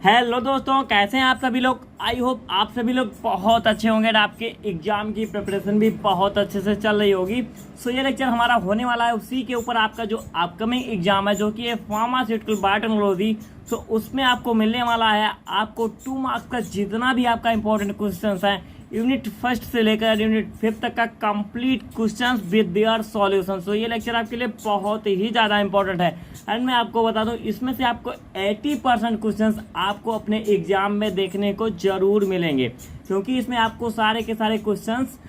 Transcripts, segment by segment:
Hello दोस्तों, कैसे हैं आप सभी लोग। आई होप आप सभी लोग बहुत अच्छे होंगे और आपके एग्जाम की प्रिपरेशन भी बहुत अच्छे से चल रही होगी। सो ये लेक्चर हमारा होने वाला है उसी के ऊपर, आपका जो अपकमिंग एग्जाम है जो कि है फार्मास्यूटिकल बायोटेक्नोलॉजी। सो उसमें आपको मिलने वाला है आपको 2 मार्क्स का जितना भी आपका इंपॉर्टेंट क्वेश्चन है यूनिट फर्स्ट से लेकर यूनिट 5 तक का complete questions with their solution. So ये लेक्चर आपके लिए बहुत ही ज़्यादा इंपॉर्टेंट है एंड मैं आपको बता दूं इसमें से आपको 80% क्वेश्चंस आपको अपने एग्जाम में देखने को जरूर मिलेंगे, क्योंकि इसमें आपको सारे के सारे क्वेश्चंस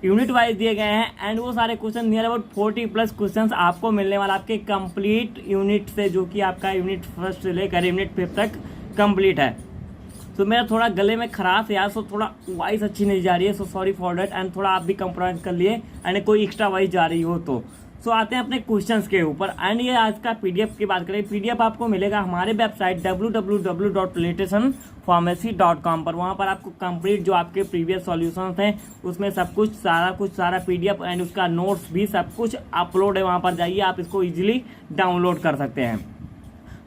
यूनिट वाइज दिए गए हैं एंड वो सारे क्वेश्चन नियर अबाउट 40+ क्वेश्चंस आपको मिलने वाला आपके कंप्लीट यूनिट से, जो कि आपका यूनिट फर्स्ट से लेकर यूनिट 5 तक कंप्लीट है। तो मेरा थोड़ा गले में खराश है यार, सो थोड़ा वॉइस अच्छी नहीं जा रही है, so sorry for that and थोड़ा आप भी कंप्रोमाइज कर लिए एंड कोई एक्स्ट्रा वॉइस जा रही हो तो। सो आते हैं अपने क्वेश्चंस के ऊपर एंड ये आज का पीडीएफ की बात करें, पीडीएफ आपको मिलेगा हमारे वेबसाइट www.latesonpharmacy.com पर। वहाँ पर आपको कंप्लीट जो आपके प्रीवियस सॉल्यूशंस हैं उसमें सब कुछ सारा पीडीएफ एंड उसका नोट्स भी सब कुछ अपलोड है। वहाँ पर जाइए, आप इसको इजीली डाउनलोड कर सकते हैं।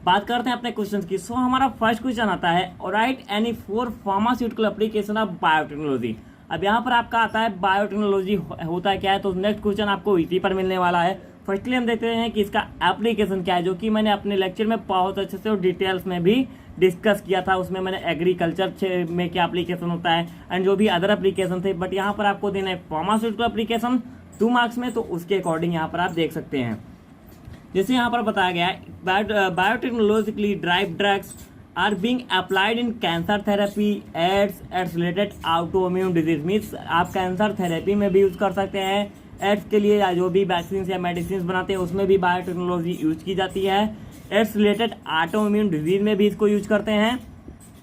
बात करते हैं अपने क्वेश्चंस की। सो हमारा फर्स्ट क्वेश्चन आता है, right any 4 pharmaceutical application of biotechnology. अब यहाँ पर आपका आता है बायोटेक्नोलॉजी होता है क्या है, तो नेक्स्ट क्वेश्चन आपको इसी पर मिलने वाला है। फर्स्टली हम देखते हैं कि इसका एप्लीकेशन क्या है, जो कि मैंने अपने लेक्चर में बहुत अच्छे से और डिटेल्स में भी डिस्कस किया था। उसमें मैंने एग्रीकल्चर में क्या एप्लीकेशन होता है एंड जो भी अदर एप्लीकेशन थे, बट यहाँ पर आपको देना है फार्मास्यूटिकल एप्लीकेशन 2 मार्क्स में, तो उसके अकॉर्डिंग यहाँ पर आप देख सकते हैं। जैसे यहाँ पर बताया गया है, biotechnologically drive drugs are being applied in cancer therapy AIDS related autoimmune disease. Means आप कैंसर थेरेपी में भी यूज कर सकते हैं, एड्स के लिए जो भी वैक्सीन या मेडिसिन बनाते हैं उसमें भी बायोटेक्नोलॉजी यूज की जाती है। एड्स रिलेटेड ऑटोइम्यून डिजीज में भी इसको यूज करते हैं।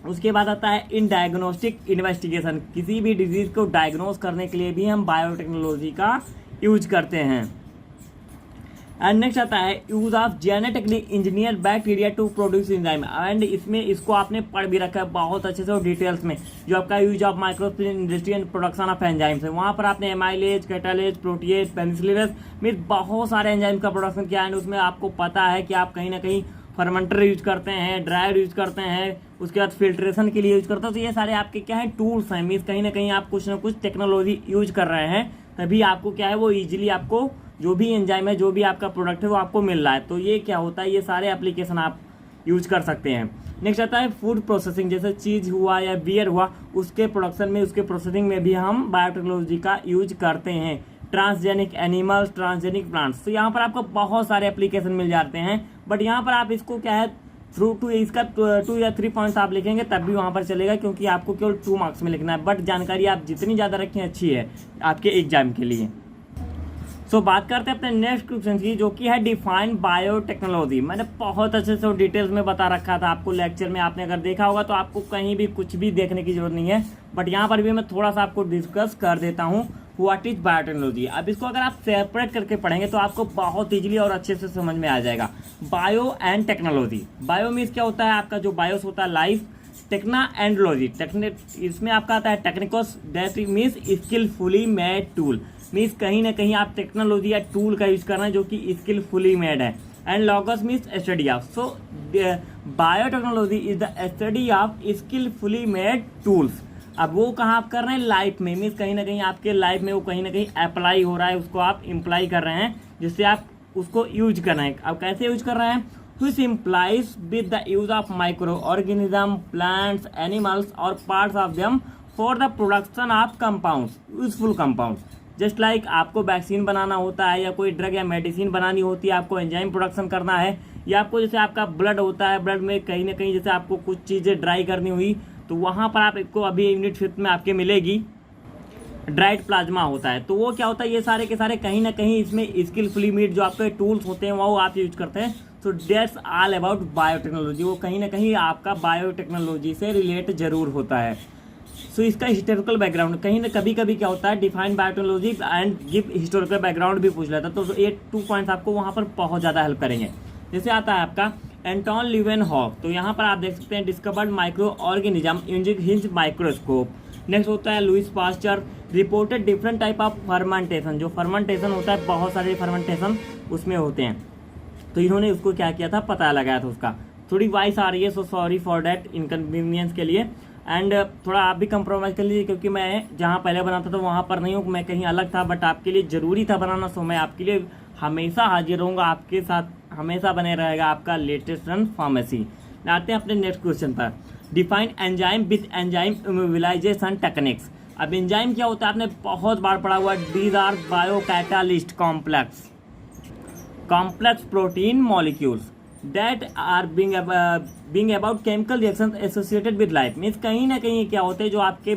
उसके बाद आता है इन डायग्नोस्टिक इन्वेस्टिगेशन, किसी भी डिजीज को डायग्नोज करने के लिए भी हम बायोटेक्नोलॉजी का यूज करते हैं। एंड नेक्स्ट आता है use of genetically engineer bacteria to produce enzyme. And इसमें इसको आपने पढ़ भी रखा है बहुत अच्छे से और डिटेल्स में, जो आपका use of microscopic industry and production of enzymes है। वहाँ पर आपने amylase, catalase, protease, penicillin mean बहुत सारे एंजाइम का प्रोडक्शन किया है। उसमें आपको पता है कि आप कहीं ना कहीं फर्मेंटर यूज करते हैं, ड्रायर यूज करते हैं, उसके बाद फिल्ट्रेशन के लिए यूज करते हैं। तो ये सारे आपके क्या है टूल्स हैं, मीन्स कहीं ना कहीं आप कुछ ना कुछ टेक्नोलॉजी यूज कर रहे हैं, तभी आपको क्या है वो इजीली आपको जो भी एंजाइम है, जो भी आपका प्रोडक्ट है वो आपको मिल रहा है। तो ये क्या होता है, ये सारे एप्लीकेशन आप यूज कर सकते हैं। नेक्स्ट आता है फूड प्रोसेसिंग, जैसे चीज हुआ या बियर हुआ, उसके प्रोडक्शन में उसके प्रोसेसिंग में भी हम बायोटेक्नोलॉजी का यूज करते हैं। ट्रांसजेनिक एनिमल्स, ट्रांसजेनिक प्लांट्स, तो यहाँ पर आपको बहुत सारे एप्लीकेशन मिल जाते हैं, बट यहाँ पर आप इसको क्या है थ्रू टू इसका 2 या 3 पॉइंट्स आप लिखेंगे तब भी वहाँ पर चलेगा, क्योंकि आपको केवल 2 मार्क्स में लिखना है। बट जानकारी आप जितनी ज़्यादा रखें अच्छी है आपके एग्जाम के लिए। सो बात करते हैं अपने नेक्स्ट क्वेश्चन की, जो कि है डिफाइन बायोटेक्नोलॉजी। मैंने बहुत अच्छे से डिटेल्स में बता रखा था आपको लेक्चर में, आपने अगर देखा होगा तो आपको कहीं भी कुछ भी देखने की जरूरत नहीं है, बट यहाँ पर भी मैं थोड़ा सा आपको डिस्कस कर देता हूँ व्हाट इज बायोटेक्नोलॉजी। अब इसको अगर आप सेपरेट करके पढ़ेंगे तो आपको बहुत ईजिली और अच्छे से समझ में आ जाएगा। Bio and technology, bio means क्या होता है, आपका जो बायोस होता है लाइफ, टेक्ना एंड लॉजी, इसमें आपका आता है technikos, that means skillfully made tool. Means कहीं ना कहीं आप टेक्नोलॉजी या टूल का यूज कर रहे हैं जो कि स्किलफुली मेड है। And logos means study of, so biotechnology is the study of skilfully made tools. अब वो कहाँ आप कर रहे हैं, लाइफ में, मीन्स कहीं ना कहीं आपके लाइफ में वो कहीं ना कहीं अप्लाई हो रहा है, उसको आप इम्प्लाई कर रहे हैं, जिससे आप उसको यूज कर रहे हैं। अब कैसे यूज कर रहे हैं, which implies with the use of microorganism, plants, animals or parts of them for the production of compounds, useful compounds। Just like आपको वैक्सीन बनाना होता है या कोई ड्रग या मेडिसिन बनानी होती है, आपको एंजाइम प्रोडक्शन करना है, या आपको जैसे आपका ब्लड होता है, ब्लड में कहीं ना कहीं जैसे आपको कुछ चीज़ें ड्राई करनी हुई, तो वहाँ पर आपको अभी यूनिट 5 में आपके मिलेगी ड्राइड प्लाज्मा होता है। तो वो क्या होता है, ये सारे के सारे कहीं ना कहीं इसमें स्किलफुली मेड जो आपके टूल्स होते हैं वो आप यूज करते हैं। तो डेट्स ऑल अबाउट बायोटेक्नोलॉजी, वो कहीं ना कहीं आपका बायोटेक्नोलॉजी से रिलेट जरूर होता है। सो इसका हिस्टोरिकल बैकग्राउंड, कहीं ना कभी कभी क्या होता है define biotechnology and give historical background भी पूछ लेता है, तो ये 2 पॉइंट्स आपको वहाँ पर बहुत ज़्यादा हेल्प करेंगे। जैसे आता है आपका एंटोन लीवेनहॉफ, तो यहाँ पर आप देख सकते हैं discovered microorganism using his microscope. Next होता है Louis Pasteur, reported different type of fermentation, जो फर्मेंटेशन होता है बहुत सारे फर्मेंटेशन उसमें होते हैं, तो इन्होंने उसको क्या किया था, पता लगाया था उसका। थोड़ी वॉइस आ रही है, so sorry for that inconvenience के लिए। एंड थोड़ा आप भी कंप्रोमाइज़ कर लीजिए, क्योंकि मैं जहाँ पहले बनाता था वहाँ पर नहीं हूँ, मैं कहीं अलग था, बट आपके लिए ज़रूरी था बनाना, सो मैं आपके लिए हमेशा हाजिर रहूँगा, आपके साथ हमेशा बने रहेगा आपका लेटेस्ट रन फार्मेसी। आते हैं अपने नेक्स्ट क्वेश्चन पर। Define enzyme with enzyme immobilization techniques. अब एंजाइम क्या होता है आपने बहुत बार पढ़ा हुआ, these are biocatalyst complex protein molecules that are bring about chemical reaction associated with life. Means कहीं ना कहीं क्या होते हैं जो आपके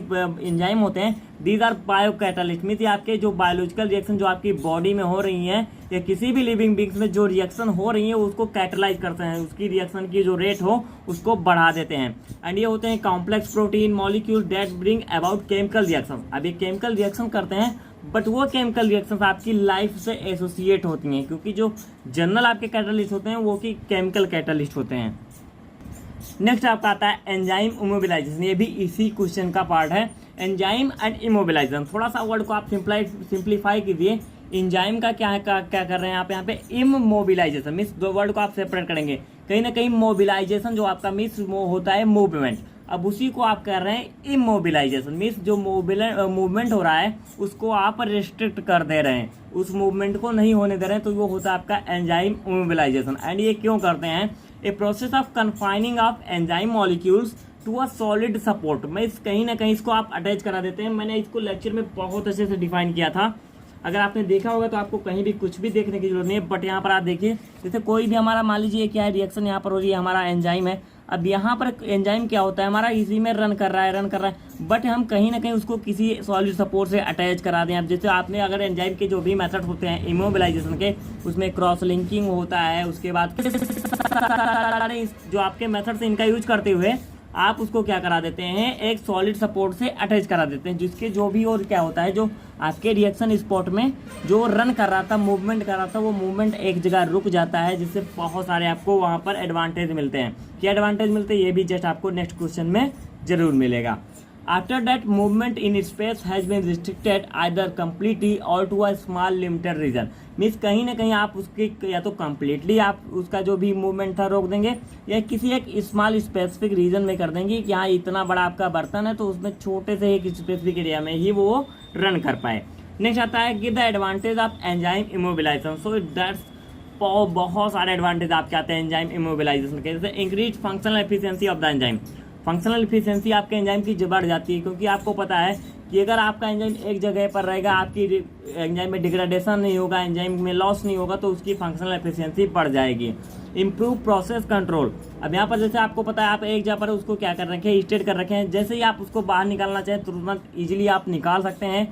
एंजाइम होते हैं, दीज आर बायोकैटालिस्ट, मीन्स ये आपके जो बायोलॉजिकल रिएक्शन जो आपकी बॉडी में हो रही हैं या किसी भी लिविंग बींग्स में जो रिएक्शन हो रही है उसको कैटलाइज करते हैं, उसकी रिएक्शन की जो रेट हो उसको बढ़ा देते हैं। एंड ये होते हैं complex protein molecule that bring about chemical reaction. अब ये केमिकल रिएक्शन करते हैं, बट वो केमिकल रिएक्शंस आपकी लाइफ से एसोसिएट होती हैं, क्योंकि जो जनरल आपके कैटलिस्ट होते हैं वो की केमिकल कैटलिस्ट होते हैं। नेक्स्ट आपका आता है एंजाइम इमोबिलाइजेशन, ये भी इसी क्वेश्चन का पार्ट है। एंजाइम एंड इमोबिलाइजेशन, थोड़ा सा वर्ड को आप सिंप्लीफाई कीजिए। एंजाइम का क्या कर रहे हैं आप यहाँ पे, इमोबिलाइजेशन मीन्स दो वर्ड को आप सेपरेट करेंगे, कहीं ना कहीं मोबिलाइजेशन जो आपका मीन्स होता है मूवमेंट, अब उसी को आप कर रहे हैं इमोबिलाइजेशन मीन्स जो मूवमेंट हो रहा है उसको आप रिस्ट्रिक्ट कर दे रहे हैं, उस मूवमेंट को नहीं होने दे रहे हैं, तो वो होता है आपका एंजाइम इमोबिलाइजेशन। एंड ये क्यों करते हैं, a process of confining of enzyme molecules to a solid support. मैं कहीं ना कहीं इसको आप अटैच करा देते हैं। मैंने इसको लेक्चर में बहुत अच्छे से डिफाइन किया था, अगर आपने देखा होगा तो आपको कहीं भी कुछ भी देखने की जरूरत नहीं है। बट यहाँ पर आप देखिए, जैसे कोई भी हमारा मान लीजिए क्या है रिएक्शन यहाँ पर हो रही है, हमारा एंजाइम है। अब यहाँ पर एंजाइम क्या होता है हमारा इसी में रन कर रहा है, बट हम कहीं ना कहीं उसको किसी सॉलिड सपोर्ट से अटैच करा दें। अब जैसे आपने अगर एंजाइम के जो भी मेथड होते हैं इमोबिलाइजेशन के, उसमें क्रॉस लिंकिंग होता है, उसके बाद जो आपके मेथड से इनका यूज करते हुए आप उसको क्या करा देते हैं, एक सॉलिड सपोर्ट से अटैच करा देते हैं, जिसके जो भी और क्या होता है जो आपके रिएक्शन स्पॉट में जो रन कर रहा था, मूवमेंट कर रहा था, वो मूवमेंट एक जगह रुक जाता है, जिससे बहुत सारे आपको वहाँ पर एडवांटेज मिलते हैं। क्या एडवांटेज मिलते हैं ये भी जस्ट आपको नेक्स्ट क्वेश्चन में जरूर मिलेगा। After that movement in space has been restricted either completely और to a small limited region. Means कहीं ना कहीं आप उसकी या तो कम्प्लीटली आप उसका जो भी मूवमेंट था रोक देंगे, या किसी एक स्मॉल स्पेसिफिक रीजन में कर देंगे कि हाँ इतना बड़ा आपका बर्तन है तो उसमें छोटे से एक स्पेसिफिक एरिया में ही वो रन कर पाए। नेक्स्ट आता है give the advantage of enzyme immobilisation. So that's बहुत सारे एडवांटेज आपके आते हैं एंजाइम इमोबिलाइजेशन के, जैसे increase functional efficiency of the enzyme. Functional efficiency आपके एंजाइम की बढ़ जाती है, क्योंकि आपको पता है कि अगर आपका एंजाइम एक जगह पर रहेगा, आपकी एंजाइम में डिग्रेडेशन नहीं होगा, एंजाइम में लॉस नहीं होगा, तो उसकी फंक्शनल एफिशिएंसी बढ़ जाएगी। Improve process control. अब यहाँ पर जैसे आपको पता है आप एक जगह पर उसको क्या कर रखे हैं, स्टेट कर रखे हैं, जैसे ही आप उसको बाहर निकालना चाहें तुरंत इजीली आप निकाल सकते हैं।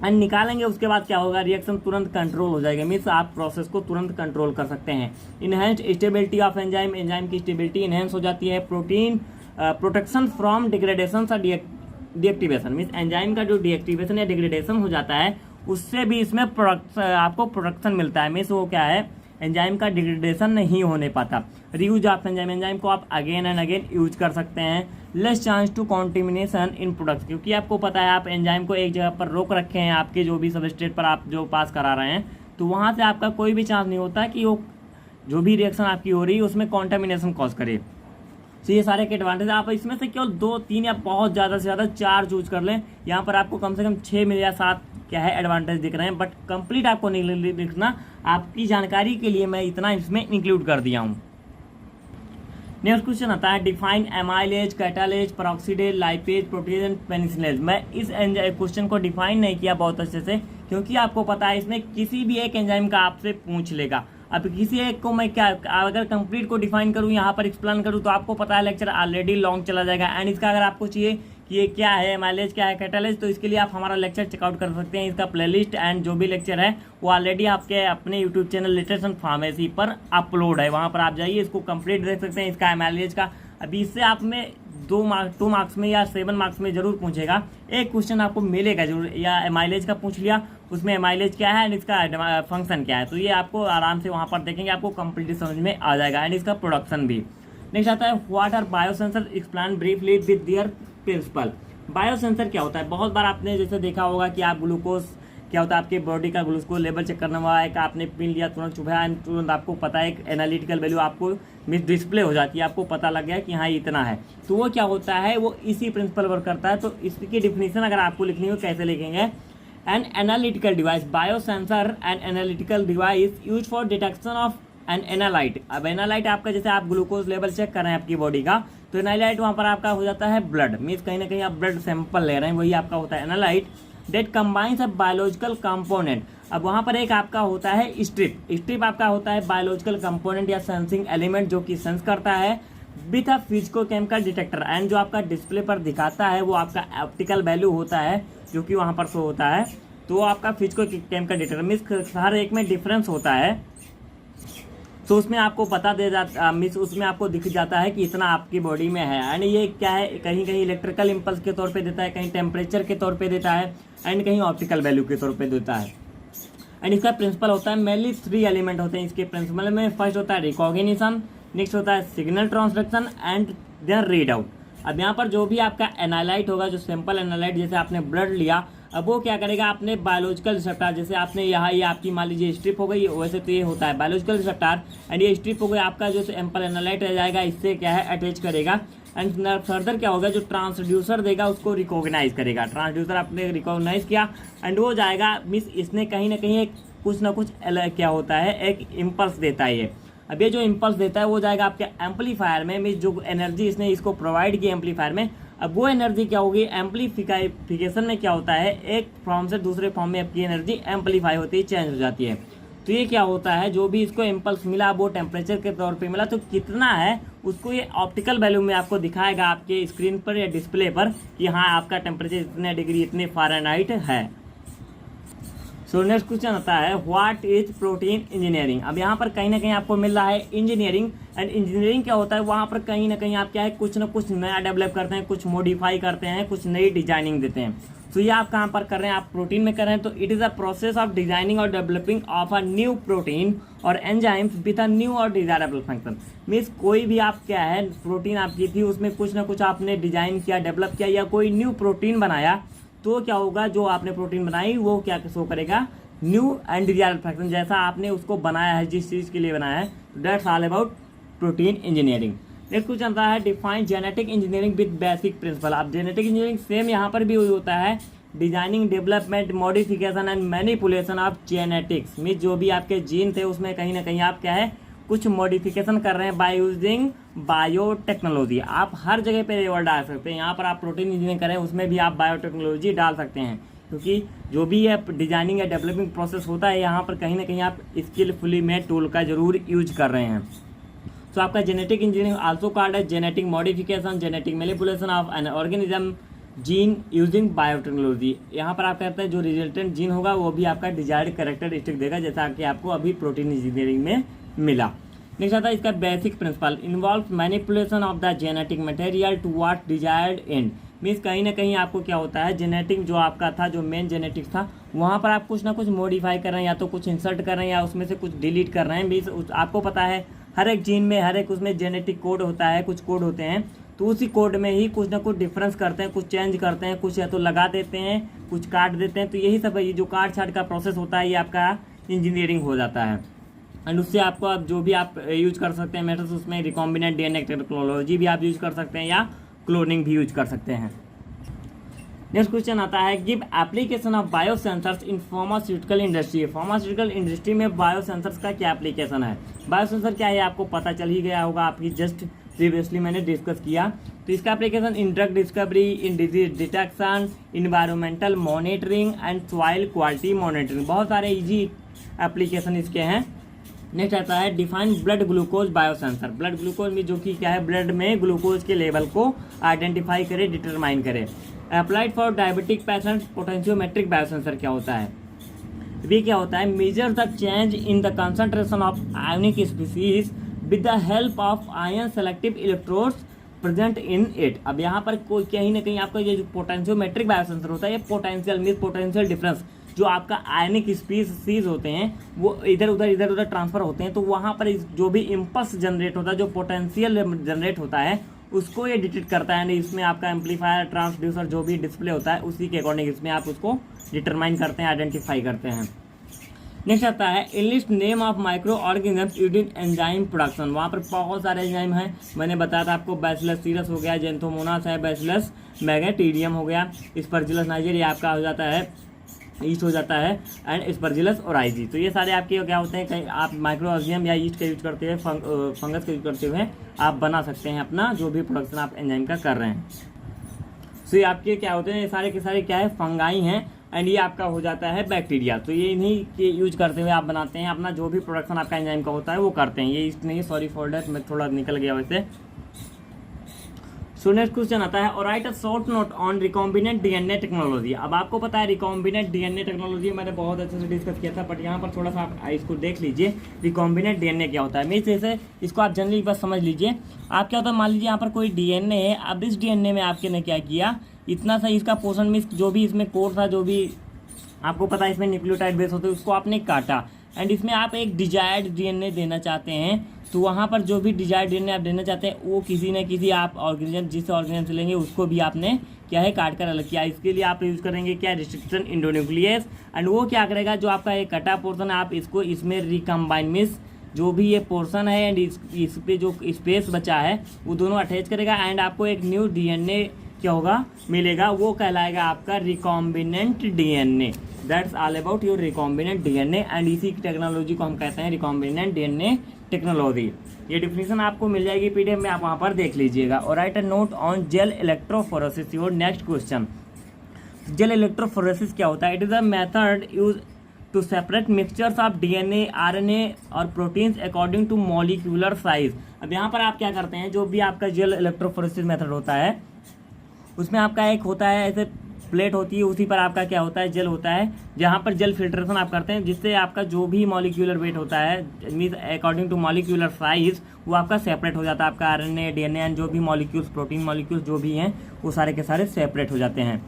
एंड निकालेंगे उसके बाद क्या होगा, रिएक्शन तुरंत कंट्रोल हो जाएगा, मीन्स आप प्रोसेस को तुरंत कंट्रोल कर सकते हैं। Enhanced stability of enzyme, enzyme की स्टेबिलिटी इनहेंस हो जाती है। प्रोटीन प्रोटेक्शन फ्रॉम डिग्रेडेशन और डीएक्टिवेशन, मीन्स एंजाइम का जो डीएक्टिवेशन या डिग्रेडेशन हो जाता है उससे भी इसमें आपको प्रोटेक्शन मिलता है, मीन्स वो क्या है एंजाइम का डिग्रेडेशन नहीं होने पाता। रीयूज ऑफ एंजाइम, एंजाइम को आप अगेन एंड अगेन यूज कर सकते हैं। Less chance to contamination in products, क्योंकि आपको पता है आप एंजाइम को एक जगह पर रोक रखे हैं, आपके जो भी सबस्ट्रेट पर आप जो पास करा रहे हैं, तो वहाँ से आपका कोई भी चांस नहीं होता कि वो जो भी रिएक्शन आपकी हो रही है उसमें कॉन्टेमिनेशन कॉज करे। तो ये सारे के एडवांटेज, आप इसमें से केवल 2, 3 या बहुत ज़्यादा से ज़्यादा 4 चूज कर लें। यहाँ पर आपको कम से कम 6 या 7 क्या है एडवांटेज दिख रहे हैं, बट कंप्लीट आपको नहीं दिखना, आपकी जानकारी के लिए मैं इतना इसमें इंक्लूड कर दिया हूँ। नेक्स्ट क्वेश्चन आता है define amylase, catalase, peroxidase, lipase, protease and penicillinase. मैं इस क्वेश्चन को डिफाइन नहीं किया बहुत अच्छे से, क्योंकि आपको पता है इसमें किसी भी एक एंजाइम का आपसे पूछ लेगा। अब किसी एक को मैं क्या अगर कंप्लीट को डिफाइन करूँ, यहाँ पर एक्सप्लेन करूँ, तो आपको पता है लेक्चर ऑलरेडी लॉन्ग चला जाएगा। एंड इसका अगर आपको चाहिए कि ये क्या है एमाइलेज, क्या है कैटालेज, तो इसके लिए आप हमारा लेक्चर चेकआउट कर सकते हैं। इसका प्लेलिस्ट एंड जो भी लेक्चर है वो ऑलरेडी आपके अपने YouTube channel latest run pharmacy पर अपलोड है, वहाँ पर आप जाइए इसको कंप्लीट देख सकते हैं। इसका एमाइलेज का अभी इससे आप में 2 मार्क्स में या 7 मार्क्स में जरूर पूछेगा, एक क्वेश्चन आपको मिलेगा जरूर, या एमाइलेज का पूछ लिया, उसमें एमाइलेज क्या है एंड इसका फंक्शन क्या है, तो ये आपको आराम से वहाँ पर देखेंगे, आपको कंप्लीट समझ में आ जाएगा। एंड इसका प्रोडक्शन भी। नेक्स्ट आता है what are biosensor, explain briefly with their principle. Biosensor क्या होता है, बहुत बार आपने जैसे देखा होगा कि आप ग्लूकोज क्या होता है आपके बॉडी का ग्लूकोज लेवल चेक करना हुआ है कि आपने पी लिया तुरंत चुभाया, तुरंत आपको पता है एक एनालिटिकल वैल्यू आपको डिस्प्ले हो जाती है, आपको पता लग गया कि हाँ इतना है। तो वो क्या होता है, वो इसी प्रिंसिपल वर्क करता है। तो इसकी डिफिनीशन अगर आपको लिखनी हो कैसे लिखेंगे, an analytical device, biosensor and analytical device use for detection of an analyte. अब एनालाइट आपका जैसे आप ग्लूकोज लेवल चेक कर रहे हैं आपकी बॉडी का, तो एनालाइट वहाँ पर आपका हो जाता है ब्लड, मीन्स कहीं ना कहीं आप ब्लड सैंपल ले रहे हैं, वही आपका होता है analyte. That combines a biological component, अब वहाँ पर एक आपका होता है स्ट्रिप, स्ट्रिप आपका होता है बायोलॉजिकल कंपोनेंट या सेंसिंग एलिमेंट जो कि सेंस करता है with a physico-chemical detector, and जो आपका डिस्प्ले पर दिखाता है वो आपका ऑप्टिकल वैल्यू होता है जो कि वहाँ पर शो होता है। तो आपका फिजिको-केमिकल डिटेक्टर मीन्स हर एक में डिफरेंस होता है। तो उसमें आपको पता दे जाता मीन्स उसमें आपको दिख जाता है कि इतना आपकी बॉडी में है। एंड ये क्या है, कहीं कहीं इलेक्ट्रिकल इम्पल्स के तौर पे देता है, कहीं टेम्परेचर के तौर पे देता है, एंड कहीं ऑप्टिकल वैल्यू के तौर पे देता है। एंड इसका प्रिंसिपल होता है मेनली 3 एलिमेंट होते हैं इसके प्रिंसिपल में। फर्स्ट होता है रिकॉग्निशन, नेक्स्ट होता है signal transduction and then read out. अब यहाँ पर जो भी आपका एनालाइट होगा, जो सिंपल एनालाइट जैसे आपने ब्लड लिया, अब वो क्या करेगा, आपने बायोलॉजिकल रिसेप्टर जैसे आपने यहाँ ये आपकी मान लीजिए स्ट्रिप हो गई, वैसे तो ये होता है बायोलॉजिकल रिसेप्टर, एंड ये स्ट्रिप हो गई आपका जो सिंपल एनालाइट रह जाएगा, इससे क्या है अटैच करेगा। एंड फर्दर क्या होगा, जो ट्रांसड्यूसर देगा उसको रिकॉग्नाइज करेगा, ट्रांसड्यूसर आपने रिकॉग्नाइज किया एंड वो जाएगा, मीन्स इसने कहीं ना कहीं एक कुछ ना कुछ क्या होता है, एक इम्पल्स देता है ये। अब ये जो इम्पल्स देता है वो जाएगा आपके एम्पलीफायर में, मीन्स जो एनर्जी इसने इसको प्रोवाइड की एम्पलीफायर में, अब वो एनर्जी क्या होगी, एम्पलीफिकेशन में क्या होता है, एक फॉर्म से दूसरे फॉर्म में आपकी एनर्जी एम्पलीफाई होती है, चेंज हो जाती है। तो ये क्या होता है, जो भी इसको इम्पल्स मिला वो टेम्परेचर के तौर पे मिला, तो कितना है उसको ये ऑप्टिकल वैल्यू में आपको दिखाएगा आपके स्क्रीन पर या डिस्प्ले पर कि हाँ आपका टेम्परेचर इतने डिग्री इतने फ़ारेनहाइट है। सो नेक्स्ट क्वेश्चन आता है व्हाट इज प्रोटीन इंजीनियरिंग। अब यहाँ पर कहीं ना कहीं आपको मिल रहा है इंजीनियरिंग, एंड इंजीनियरिंग क्या होता है, वहाँ पर कहीं ना कहीं आप क्या है कुछ ना कुछ नया डेवलप करते हैं, कुछ मॉडिफाई करते हैं, कुछ नई डिजाइनिंग देते हैं। तो ये आप कहाँ पर कर रहे हैं, आप प्रोटीन में कर रहे हैं। तो it is a process of designing और developing of a new protein और एंजाइम्स विद अ न्यू और डिजायरेबल फंक्शन। मीन्स कोई भी आप क्या है प्रोटीन आपकी थी, उसमें कुछ ना कुछ आपने डिजाइन किया, डेवलप किया, या कोई न्यू प्रोटीन बनाया, तो क्या होगा, जो आपने प्रोटीन बनाई वो क्या शो करेगा, न्यू एंड डिजायरेबल फंक्शन, जैसा आपने उसको बनाया है, जिस चीज़ के लिए बनाया है। That's all about protein engineering. Next question आता है define genetic engineering with basic principle. अब जेनेटिक इंजीनियरिंग सेम यहाँ पर भी होता है, designing, development, modification and manipulation of genetics. Means जो भी आपके जीन थे उसमें कहीं ना कहीं आप क्या है कुछ मॉडिफिकेशन कर रहे हैं बाय यूजिंग बायोटेक्नोलॉजी। आप हर जगह पे ये वर्ड डाल सकते हैं, यहाँ पर आप प्रोटीन इंजीनियरिंग करें उसमें भी आप बायोटेक्नोलॉजी डाल सकते हैं, क्योंकि जो भी है डिजाइनिंग या डेवलपिंग प्रोसेस होता है यहाँ पर कहीं ना कहीं आप स्किलफुली में टूल का जरूर यूज कर रहे हैं। तो आपका जेनेटिक इंजीनियरिंग आल्सो कॉल्ड है genetic modification, genetic manipulation of an organism gene using biotechnology. यहाँ पर आप कहते हैं जो रिजल्टेंट जीन होगा वो भी आपका डिजायर्ड कैरेक्टरिस्टिक देगा, जैसा कि आपको अभी प्रोटीन इंजीनियरिंग में मिला। नेक्स्ट आता है इसका basic principle involve manipulation of the genetic material to what desired end. Means कहीं ना कहीं आपको क्या होता है, जेनेटिक जो आपका था, जो मेन जेनेटिक था, वहाँ पर आप कुछ ना कुछ मॉडिफाई कर रहे हैं, या तो कुछ इंसर्ट कर रहे हैं या उसमें से कुछ डिलीट कर रहे हैं। मीन्स आपको पता है हर एक जीन में, हर एक उसमें जेनेटिक कोड होता है, कुछ कोड होते हैं, तो उसी कोड में ही कुछ ना कुछ डिफरेंस करते हैं, कुछ चेंज करते हैं, कुछ या तो लगा देते हैं, कुछ काट देते हैं। तो यही सब है, ये जो काट छाट का प्रोसेस होता है ये आपका इंजीनियरिंग हो जाता है। एंड उससे आपको अब जो भी आप यूज कर सकते हैं मेथड्स, उसमें रिकॉम्बिनेंट डीएनए टेक्नोलॉजी भी आप यूज कर सकते हैं या क्लोनिंग भी यूज कर सकते हैं। नेक्स्ट क्वेश्चन आता है give application of biosensors in pharmaceutical industry. Pharmaceutical industry में बायोसेंसर्स का क्या एप्लीकेशन है। बायोसेंसर क्या है आपको पता चल ही गया होगा, आपकी जस्ट प्रीवियसली मैंने डिस्कस किया। तो इसका application in drug discovery, in disease detection, environmental monitoring and soil quality monitoring, बहुत सारे इजी एप्लीकेशन इसके हैं। नेक्स्ट आता है define blood glucose biosensor. Blood glucose में जो कि क्या है, ब्लड में ग्लूकोज के लेवल को आइडेंटिफाई करे, डिटरमाइन करे। Applied for diabetic patients potentiometric biosensor क्या होता है, ये क्या होता है, measure the change in the concentration of ionic species with the help of ion selective electrodes present in it. अब यहाँ पर कोई कहीं ना कहीं आपका ये जो पोटेंशियोमेट्रिक बायोसेंसर होता है, ये पोटेंशियल मीन पोटेंशियल डिफरेंस, जो आपका आयनिक स्पीसीज होते हैं वो इधर उधर ट्रांसफर होते हैं, तो वहाँ पर जो भी इम्पल्स जनरेट होता है, जो पोटेंशियल जनरेट होता है, उसको ये डिटेक्ट करता है। इसमें आपका एम्पलीफायर, ट्रांसड्यूसर जो भी डिस्प्ले होता है उसी के अकॉर्डिंग इसमें आप उसको डिटरमाइन करते हैं, आइडेंटिफाई करते हैं। नेक्स्ट आता है enlist name of micro organisms used in enzyme production. वहाँ पर बहुत सारे एंजाइम हैं, मैंने बताया था आपको, बैसिलस सीरस हो गया, जेंथोमोनास है, बैसिलस मैग्नेटिडियम हो गया, स्पर्जिलस नाइजर आपका हो जाता है, ईस्ट हो जाता है, एंड स्पर्जिलस ओराइजी। तो ये सारे आपके क्या होते हैं, कहीं आप माइक्रो ऑर्गेनिज्म या ईस्ट का यूज करते हुए, फंगस का यूज करते हुए आप बना सकते हैं अपना जो भी प्रोडक्शन आप एंजाइम का कर रहे हैं। तो ये आपके क्या होते हैं, ये सारे के सारे क्या है, फंगाई हैं, एंड ये आपका हो जाता है बैक्टीरिया। तो ये इन्हीं के यूज करते हुए आप बनाते हैं अपना जो भी प्रोडक्शन आपका एंजाइम का होता है वो करते हैं। ये ईस्ट नहीं, सॉरी फॉर दैट, मैं थोड़ा निकल गया वैसे। सो नेक्स्ट क्वेश्चन आता है और write a short note on recombinant DNA technology. अब आपको पता है रिकॉम्बिनेंट डीएनए टेक्नोलॉजी मैंने बहुत अच्छे से डिस्कस किया था, बट यहाँ पर थोड़ा सा आप इसको देख लीजिए रिकॉम्बिनेंट डीएनए क्या होता है। मीन्स जैसे इसको आप जनरली बस समझ लीजिए, आप क्या होता है, मान लीजिए यहाँ पर कोई डीएनए है, अब इस डीएनए में आपके ने क्या किया, इतना सा इसका पोर्शन मीन्स जो भी इसमें कोर था, जो भी आपको पता है इसमें न्यूक्लियोटाइड बेस होते हैं, उसको आपने काटा, एंड इसमें आप एक डिजायर्ड डीएनए देना चाहते हैं। तो वहाँ पर जो भी डिजायर्ड डीएनए आप देना चाहते हैं वो किसी न किसी आप ऑर्गेनिज्म, जिस ऑर्गेनिज्म से लेंगे उसको भी आपने क्या है काट कर अलग किया। इसके लिए आप यूज करेंगे क्या, रिस्ट्रिक्शन इंडोन्यूक्लियस, एंड वो क्या करेगा, जो आपका एक कटा पोर्शन है आप इसको इसमें रिकम्बाइन मीन्स जो भी ये पोर्शन है एंड इस पे जो स्पेस बचा है वो दोनों अटैच करेगा, एंड आपको एक न्यू डीएनए क्या होगा मिलेगा, वो कहलाएगा आपका recombinant DNA. That's all about your recombinant DNA, and इसी टेक्नोलॉजी को हम कहते हैं रिकॉम्बिनेंट डीएनए टेक्नोलॉजी। ये डिफिनेशन आपको मिल जाएगी पीडीएफ में, आप वहाँ पर देख लीजिएगा। और write a note on gel electrophoresis, your next question. Gel electrophoresis क्या होता है? It is a method use to separate mixtures of DNA, RNA और proteins according to molecular size. अब यहाँ पर आप क्या करते हैं, जो भी आपका जेल इलेक्ट्रोफोरेसिस मेथड होता है उसमें आपका एक होता है ऐसे प्लेट होती है, उसी पर आपका क्या होता है, जेल होता है, जहाँ पर जेल फिल्ट्रेशन आप करते हैं, जिससे आपका जो भी मॉलिक्यूलर वेट होता है means according to molecular size वो आपका सेपरेट हो जाता है। आपका आरएनए, डीएनए एंड जो भी मॉलिक्यूल्स, प्रोटीन मॉलिक्यूल्स जो भी हैं वो सारे के सारे सेपरेट हो जाते हैं।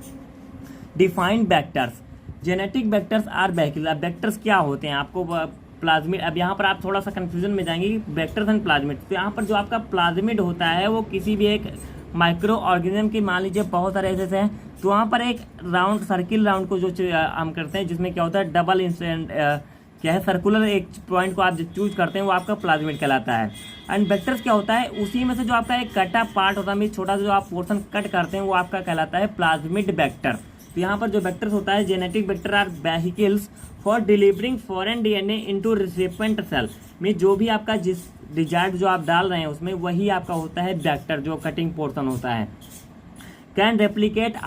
Defined vectors, genetic vectors are vehicular. Vectors क्या होते हैं आपको प्लाज्मिड। अब यहाँ पर आप थोड़ा सा कंफ्यूजन में जाएंगे कि वेक्टर्स एंड प्लाज्मिड। तो यहाँ पर जो आपका प्लाज्मिड होता है वो किसी भी एक माइक्रो ऑर्गेनिज्म की, मान लीजिए बहुत सारे ऐसे हैं, तो वहाँ पर एक राउंड सर्किल राउंड को जो हम करते हैं जिसमें क्या होता है डबल इंस्टेंट क्या है सर्कुलर एक पॉइंट को आप चूज करते हैं वो आपका प्लाज्मिड कहलाता है। एंड वेक्टर्स क्या होता है, उसी में से जो आपका एक कटा पार्ट होता है, छोटा सा जो आप पोर्शन कट करते हैं वो आपका कहलाता है प्लाज्मिड वेक्टर। तो यहाँ पर जो वेक्टर्स होता है, genetic vector are vehicles for delivering foreign DNA into recipient cell. में जो भी आपका जिस डिजायर्ड जो आप डाल रहे हैं उसमें वही आपका होता है वेक्टर, जो कटिंग पोर्शन होता है। Can replicate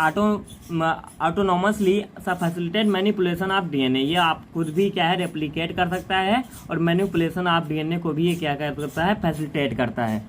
autonomously facilitate manipulation of DNA. ये आप खुद भी क्या है रेप्लिकेट कर सकता है, और मैनिपुलेशन ऑफ डीएनए को भी ये क्या करता है, फैसिलिटेट करता है।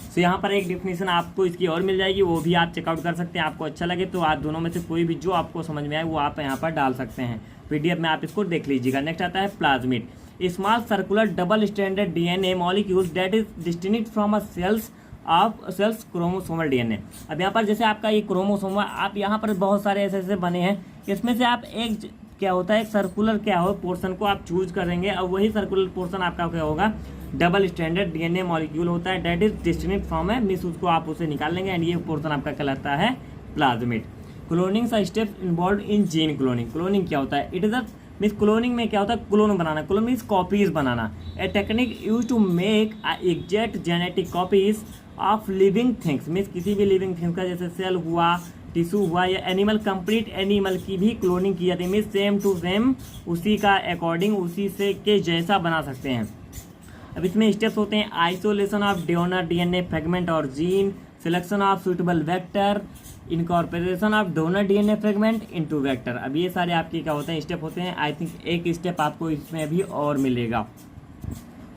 तो यहाँ पर एक डिफिनेशन आपको इसकी और मिल जाएगी, वो भी आप चेकआउट कर सकते हैं। आपको अच्छा लगे तो आप दोनों में से कोई भी जो आपको समझ में आए वो आप यहाँ पर डाल सकते हैं। पीडीएफ में आप इसको देख लीजिएगा। नेक्स्ट आता है plasmid, small circular double standard DNA molecules that is distinct from a cell's chromosomal DNA. अब यहाँ पर जैसे आपका ये क्रोमोसोम, आप यहाँ पर बहुत सारे ऐसे ऐसे बने हैं, इसमें से आप एक क्या होता है, एक सर्कुलर क्या हो पोर्शन को आप चूज करेंगे, और वही सर्कुलर पोर्शन आपका क्या होगा, डबल स्टैंडर्ड डीएनए मॉलिक्यूल होता है दैट इज डिस्टिंक्ट फ्रॉम है, मीन्स उसको आप उसे निकाल लेंगे, एंड ये पोर्शन आपका कहलाता है प्लाज्मिड। क्लोनिंग सा step involve in gene cloning. Cloning क्या होता है, it is a means cloning में क्या होता है, क्लोन बनाना, क्लोन मीन्स कॉपीज बनाना, a technique use to make exact genetic copies of living things. Means किसी भी लिविंग थिंग्स का, जैसे सेल हुआ, टिश्यू हुआ, या एनिमल, कंप्लीट एनिमल की भी क्लोनिंग की जाती है। मीन्स सेम टू सेम उसी का अकॉर्डिंग, उसी से के जैसा बना सकते हैं। अब इसमें स्टेप्स होते हैं, isolation of donor DNA fragment और gene, selection of suitable vector, incorporation of donor DNA fragment into vector. अब ये सारे आपके क्या होते हैं, स्टेप होते हैं। आई थिंक एक स्टेप आपको इसमें भी और मिलेगा।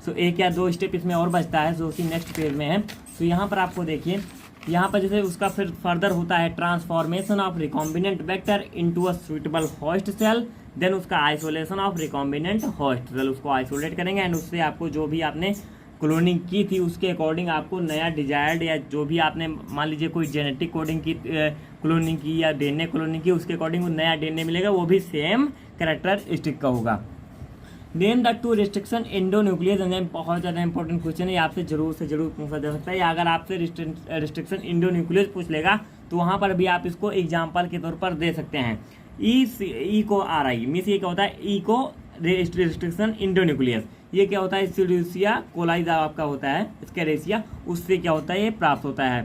सो एक या दो स्टेप इसमें और बचता है जो कि नेक्स्ट पेज में है। तो यहाँ पर आपको देखिए, यहाँ पर जैसे उसका फिर फर्दर होता है transformation of recombinant vector into a suitable host cell, then उसका isolation of recombinant host cell, उसको आइसोलेट करेंगे, एंड उससे आपको जो भी आपने क्लोनिंग की थी उसके अकॉर्डिंग आपको नया डिजायर्ड, या जो भी आपने मान लीजिए कोई जेनेटिक कोडिंग की क्लोनिंग की या डीएनए क्लोनिंग की, उसके अकॉर्डिंग नया डीएनए मिलेगा, वो भी सेम कैरेक्टरिस्टिक का होगा। Name the 2 restriction endonuclease enzyme. बहुत ज़्यादा इंपॉर्टेंट क्वेश्चन है, आपसे जरूर से जरूर पूछा जा सकता है। या अगर आपसे रिस्ट्रिक्शन इंडोन्यूक्लियस पूछ लेगा तो वहाँ पर भी आप इसको एग्जाम्पल के तौर पर दे सकते हैं। ई को आर आई मीन्स ये क्या होता है, ई को रिस्ट्रिक्शन इंडोन्यूक्लियस, ये क्या होता है, एस्चेरिचिया कोलाई आपका होता है, एस्चेरिचिया, उससे क्या होता है ये प्राप्त होता है।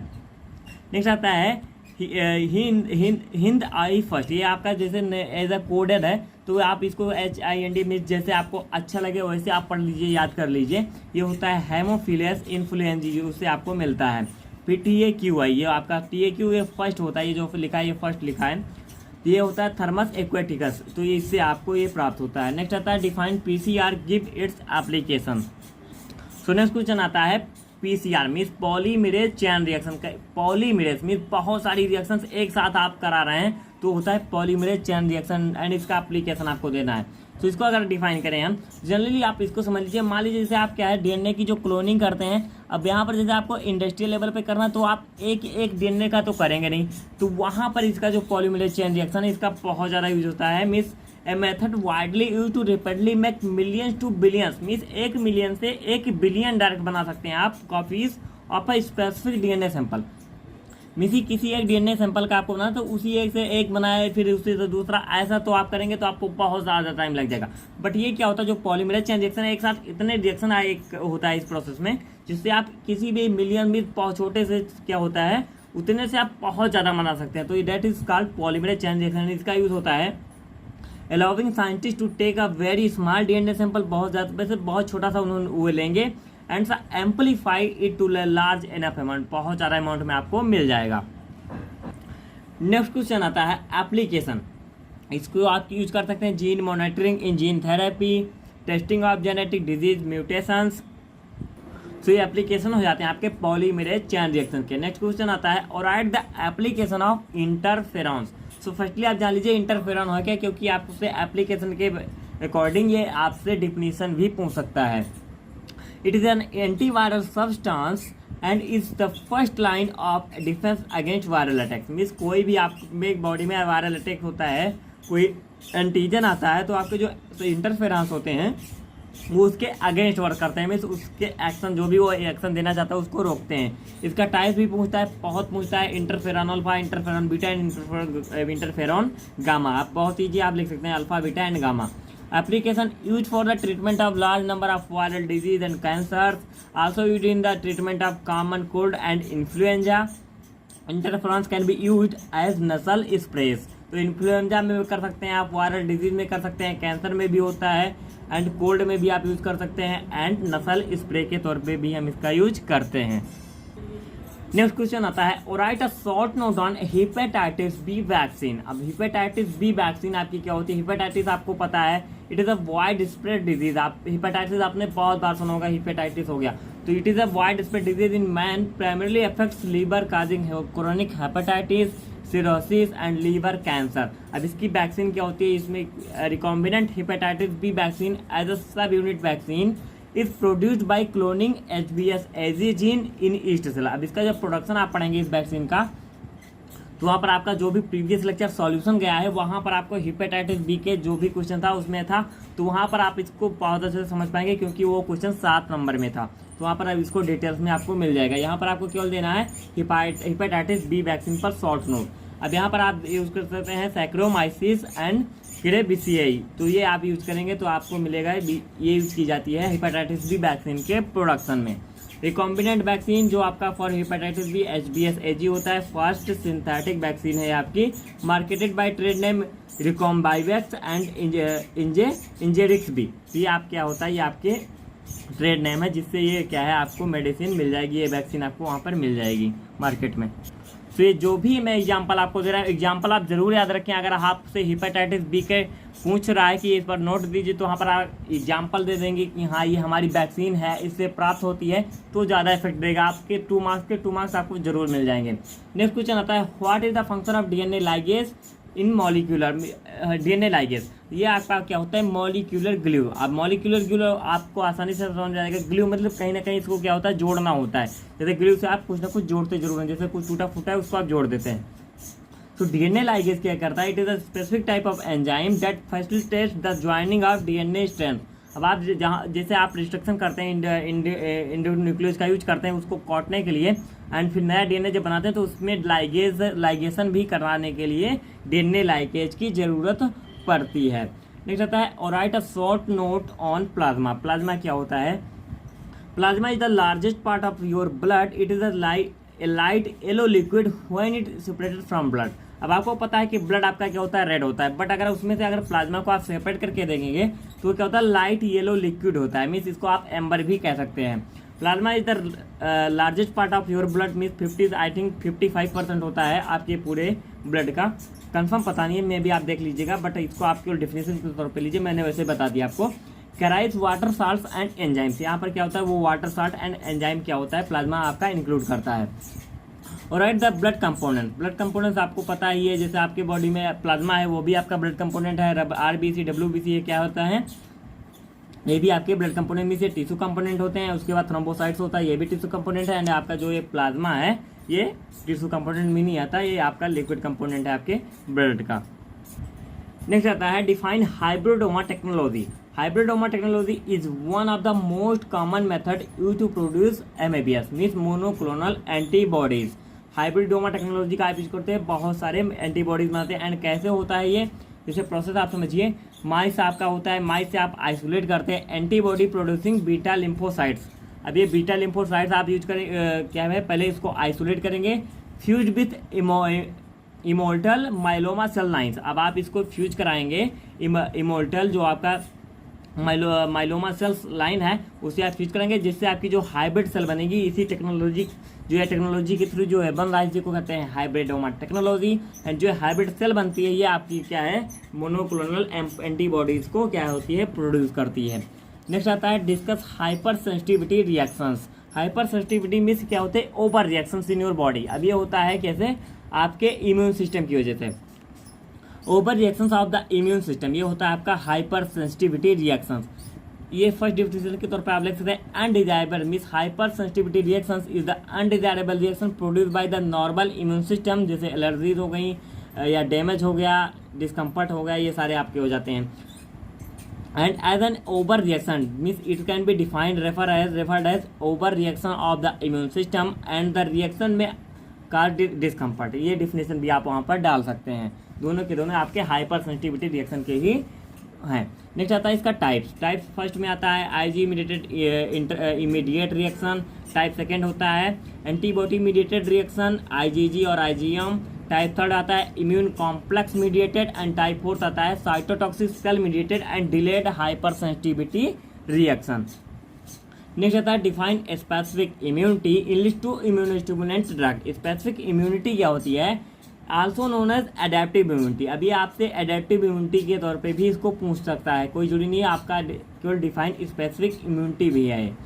नेक्स्ट आता है हिंद आई फर्स्ट, ये आपका जैसे एज अ कोडेड है तो आप इसको HIND में जैसे आपको अच्छा लगे वैसे आप पढ़ लीजिए, याद कर लीजिए। ये होता है हेमोफिलस इन्फ्लुएंजी, उससे आपको मिलता है। फिर TAQI, ये आपका TAQ ये फर्स्ट होता है, ये जो लिखा है ये फर्स्ट लिखा है, ये होता है थर्मस एक्वेटिकस, तो इससे आपको ये प्राप्त होता है। नेक्स्ट आता है define PCR give its application. सो नेक्स्ट क्वेश्चन आता है PCR means polymerase chain reaction का, पॉलीमरेज मीन्स बहुत सारी रिएक्शंस एक साथ आप करा रहे हैं तो होता है पॉलीमरेज चेन रिएक्शन एंड इसका एप्लीकेशन आपको देना है। तो इसको अगर डिफाइन करें हम जनरली आप इसको समझ लीजिए, मान लीजिए जैसे आप क्या है DNA की जो क्लोनिंग करते हैं, अब यहाँ पर जैसे आपको इंडस्ट्रियल लेवल पे करना है तो आप एक DNA का तो करेंगे नहीं, तो वहाँ पर इसका जो पॉलीमरेज चेन रिएक्शन है इसका बहुत ज़्यादा यूज होता है। Means a method widely use to repeatedly make millions to billions, means 1 million से 1 बिलियन डायरेक्ट बना सकते हैं आप copies of a specific DNA sample. Means किसी एक DNA सैंपल का आपको बनाना तो उसी एक से एक बनाए फिर उससे तो दूसरा, ऐसा तो आप करेंगे तो आपको बहुत ज़्यादा टाइम लग जाएगा। बट ये क्या होता है, जो पॉलीमरेज चेन रिएक्शन है एक साथ इतने रिएक्शन एक होता है इस प्रोसेस में, जिससे आप किसी भी मिलियन में बहुत छोटे से क्या होता है उतने से आप बहुत ज़्यादा बना सकते हैं। तो that is called polymerase chain reaction. इसका यूज होता है allowing scientist to take a very small DNA sample, बहुत ज़्यादा वैसे बहुत छोटा सा उन्होंने वो लेंगे and amplify it to large enough amount, बहुत ज़्यादा अमाउंट में आपको मिल जाएगा। नेक्स्ट क्वेश्चन आता है एप्लीकेशन। इसको आप यूज कर सकते हैं gene monitoring in gene therapy, testing of genetic disease mutations. तो ये एप्लीकेशन हो जाते हैं आपके पॉलीमरेज चेन रिएक्शन के। नेक्स्ट क्वेश्चन आता है और right the application of interferons. So firstly आप जान लीजिए इंटरफेरॉन है क्या, क्योंकि आपसे एप्लीकेशन के अकॉर्डिंग ये आपसे डिफिनीशन भी पूछ सकता है। It is an antiviral substance and is the first line of defence against viral attack. Means कोई भी आप में बॉडी में वायरल अटैक होता है, कोई एंटीजन आता है तो आपके जो इंटरफेरेंस होते हैं वो उसके अगेंस्ट वर्क करते हैं, मीन्स उसके एक्शन जो भी वो एक्शन देना चाहता है उसको रोकते हैं। इसका टाइप भी पूछता है, बहुत पूछता है, interferon alpha, interferon beta and interferon gamma. आप बहुत ईजी आप लिख सकते हैं alpha beta and gamma. Application use for the treatment of large number of viral disease and cancer, also use in the treatment of common cold and influenza. Interferons can be use as nasal sprays. तो influenza में कर सकते हैं आप, viral disease में कर सकते हैं, कैंसर में भी होता है एंड कोल्ड में भी आप यूज कर सकते हैं एंड नसल स्प्रे के तौर पे भी हम इसका यूज करते हैं। नेक्स्ट क्वेश्चन आता है और write a short note on hepatitis B vaccine. अब हेपेटाइटिस बी वैक्सीन आपकी क्या होती है। हेपेटाइटिस आपको पता है it is a widespread disease. आप हेपेटाइटिस आपने बहुत बार सुना होगा, हेपेटाइटिस हो गया तो it is a widespread disease in man, primarily affects liver causing chronic hepatitis, cirrhosis and liver cancer. अब इसकी वैक्सीन क्या होती है, इसमें recombinant hepatitis B vaccine as a subunit vaccine is produced by cloning HBsAg gene in yeast cell. अब इसका जब production आप पढ़ेंगे इस वैक्सीन का तो वहाँ पर आपका जो भी प्रीवियस लेक्चर सॉल्यूशन गया है वहाँ पर आपको हेपेटाइटिस बी के जो भी क्वेश्चन था उसमें था, तो वहाँ पर आप इसको बहुत अच्छे से समझ पाएंगे क्योंकि वो क्वेश्चन 7 नंबर में था। तो वहाँ पर अब इसको डिटेल्स में आपको मिल जाएगा। यहाँ पर आपको केवल देना है हेपेटाइटिस बी वैक्सीन पर शॉर्ट नोट। अब यहाँ पर आप यूज कर सकते हैं सैक्रोमाइसिस एंड क्रेबिसियाई, तो ये आप यूज करेंगे तो आपको मिलेगा, ये यूज की जाती है हेपेटाइटिस बी वैक्सीन के प्रोडक्शन में। रिकॉम्बिनेंट वैक्सीन जो आपका फॉर हेपेटाइटिस बी HBsAg होता है, फर्स्ट सिंथेटिक वैक्सीन है आपकी, marketed by trade name Recombivax and Engerix B. ये आप क्या होता है, ये आपके ट्रेड नेम है जिससे ये क्या है आपको मेडिसिन मिल जाएगी, ये वैक्सीन आपको वहाँ पर मिल जाएगी मार्केट में। तो ये जो भी मैं एग्जांपल आपको दे रहा हूँ, एग्जांपल आप जरूर याद रखें। अगर आपसे हेपेटाइटिस बी के पूछ रहा है कि इस पर नोट दीजिए तो वहाँ पर आप एग्जांपल दे देंगे कि हाँ ये हमारी वैक्सीन है, इससे प्राप्त होती है, तो ज़्यादा इफेक्ट देगा। आपके 2 मार्क्स आपको जरूर मिल जाएंगे। नेक्स्ट क्वेश्चन आता है what is the function of DNA ligase in molecular. DNA ligase ये आपका क्या होता है, मॉलिक्यूलर ग्लू। अब मॉलिक्यूलर ग्लू आपको आसानी से समझ जाएगा। ग्लू मतलब कहीं ना कहीं इसको क्या होता है, जोड़ना होता है। जैसे ग्लू से आप कुछ ना कुछ जोड़ते जरूर हैं, जैसे कुछ टूटा फूटा है उसको आप जोड़ देते हैं। तो DNA लाइगेज क्या करता है, it is a specific type of enzyme that facilitates the joining of DNA strand. अब आप जहाँ जैसे आप रिस्ट्रक्शन करते हैं इंडोन्यूक्लियोज का यूज करते हैं उसको काटने के लिए, एंड फिर नया डीएनए जब बनाते हैं तो उसमें लाइगेशन भी कराने के लिए डीएनए लाइगेज की ज़रूरत पड़ती है। नेक्स्ट आता है और write a short note on plasma. Plasma क्या होता है? Plasma is the largest part of your blood, it is a light yellow liquid when it separated from blood. अब आपको पता है कि ब्लड आपका क्या होता है? रेड होता है, बट अगर उसमें से अगर प्लाज्मा को आप सेपरेट करके देखेंगे तो क्या होता है? लाइट येलो लिक्विड होता है, मीन्स इसको आप एम्बर भी कह सकते हैं। Plasma is the largest part of your blood, means 50 I think 55% होता है आपके पूरे ब्लड का। कंफर्म पता नहीं है, मे भी आप देख लीजिएगा, बट इसको आपके डेफिनेशन के तौर पे लीजिए, मैंने वैसे बता दिया आपको। कैराइज वाटर साल्ट्स एंड एंजाइम्स, यहाँ पर क्या होता है? वो वाटर साल्ट एंड एंजाइम क्या होता है? प्लाज्मा आपका इंक्लूड करता है। और right the blood component. Blood components आपको पता ही है, जैसे आपके बॉडी में प्लाज्मा है वो भी आपका ब्लड कंपोनेंट है। आरबीसी डब्ल्यूबीसी ये क्या होता है? ये भी आपके ब्लड कंपोनेंट में से टिश्यू कंपोनेंट होते हैं। उसके बाद थ्रोम्बोसाइट्स होता है, ये भी टिश्यू कंपोनेंट है। एंड आपका जो ये प्लाज्मा है ये टिश्यू कंपोनेंट में नहीं आता, ये आपका लिक्विड कंपोनेंट है आपके ब्लड का। नेक्स्ट आता है define hybridoma technology. Hybridoma technology is one of the most common method use to produce MABs means monoclonal antibodies. Hybridoma technology का आप यूज करते हैं, बहुत सारे एंटीबॉडीज बनाते हैं। एंड कैसे होता है ये? जैसे प्रोसेस आप समझिए, माइस आपका होता है, माइस से आप आइसोलेट करते हैं एंटीबॉडी प्रोड्यूसिंग बीटा लिम्फोसाइट्स। अब ये बीटा लिम्फोसाइट्स आप यूज करें क्या है? पहले इसको आइसोलेट करेंगे, fuse with immortal myeloma cell lines. अब आप इसको फ्यूज कराएंगे इमोर्टल जो आपका माइलोमा सेल्स लाइन है उसे आप फ्यूज करेंगे, जिससे आपकी जो हाइब्रिड सेल बनेगी। इसी टेक्नोलॉजी जो है टेक्नोलॉजी के थ्रू जो है बन रहा है, जिसको कहते हैं हाइब्रिडोमा टेक्नोलॉजी। एंड जो हाइब्रिड सेल बनती है ये आपकी क्या है? मोनोक्लोनल एंटीबॉडीज को क्या होती है? प्रोड्यूस करती है। नेक्स्ट आता है discuss hyper sensitivity reactions. Hyper sensitivity means क्या होते हैं? Over reactions in your body. अब ये होता है कैसे? आपके इम्यून सिस्टम की वजह से। Over reactions of the immune system, ये होता है आपका हाइपर सेंसिटिविटी रिएक्शंस। ये फर्स्ट डिफिनेशन के तौर पे आप लिख सकते हैं undesirable means hyper sensitivity reactions is the undesirable reaction produce by the normal immune system. जैसे एलर्जीज हो गई या डैमेज हो गया, डिस्कम्फर्ट हो गया, ये सारे आपके हो जाते हैं। And as an overreaction means it can be defined referred as overreaction of the immune system and the reaction में कार डिस्कम्फर्ट। ये डिफिनेशन भी आप वहाँ पर डाल सकते हैं। दोनों के दोनों आपके हाइपर सेंसिटिविटी रिएक्शन के ही हैं। नेक्स्ट आता है इसका टाइप्स फर्स्ट में आता है IG immediate reaction. Type second होता है एंटीबॉडी मीडिएटेड रिएक्शन, IgG और IgM। टाइप थर्ड आता है immune complex mediated. And type fourth आता है cytotoxic cell mediated and delayed hypersensitivity reaction. Next आता है define specific immunity enlist to immunostimulants drug. Specific immunity क्या होती है? Also known as adaptive immunity. अभी आपसे एडेप्टिव इम्यूनिटी के तौर पे भी इसको पूछ सकता है, कोई जरूरी नहीं है, आपका केवल डिफाइन स्पेसिफिक इम्यूनिटी भी है।